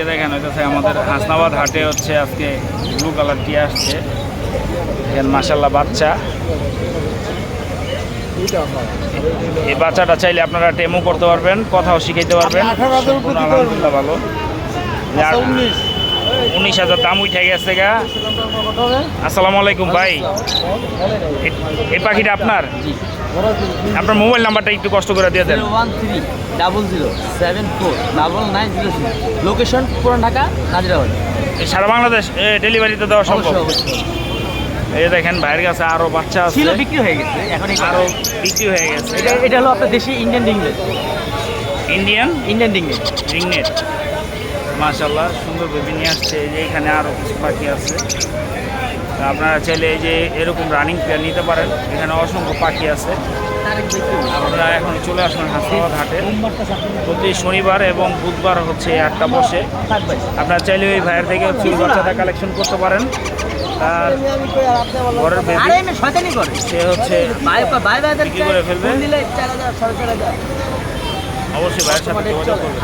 দেখেন হচ্ছে আমাদের হাসনাবাদ হাটে হচ্ছে আজকে ব্লু কালার টিয়া আসছে। দেখেন মাশাআল্লাহ বাচ্চা। এই বাচ্চাটা চাইলে আপনারা টেমো করতে পারবেন, কথাও শিখাইতে পারবেন। আলহামদুলিল্লাহ ভালো। 19,000 দাম উঠে গেছে গা। আসসালামু আলাইকুম ভাই, এই পাখিটা আপনার? আপনার মোবাইল নাম্বারটা একটু কষ্ট করে দিয়ে দেন। 01300749906। লোকেশন পুরান ঢাকা, নাজিরাবাদ। সারা বাংলাদেশ ডেলিভারিতে দেওয়া সম্ভব? এই দেখেন ভাইয়ের কাছে আরো বাচ্চা আছে, ছিল বিক্রি হয়ে গেছে, এখন আরো বিক্রি হয়ে গেছে। এটা হলো আপনার দেশি ইন্ডিয়ান ডিংলেট। ইন্ডিয়ান ডিংলেট। রিংনেট মাশাআল্লাহ সুন্দর বেবি নিয়ে আসছে। এই যে এখানে আরো কিছু পাখি আছে, তা আপনারা চাইলে এই যে এরকম রানিং পেয়ার নিতে পারেন। এখানে অসংখ্য পাখি আছে। আপনারা এখন চলে আসুন হাসনাবাদ হাটে। প্রতি শনিবার এবং বুধবার হচ্ছে হাটটা বসে। আপনারা চাইলে ওই ভাইয়ের থেকে হচ্ছে বাচ্চাটা কালেকশন করতে পারেন। আর ঘরের বেবি সে হচ্ছে বিক্রি করে ফেলবে। অবশ্যই ভাইয়ের সাথে যোগাযোগ করবেন।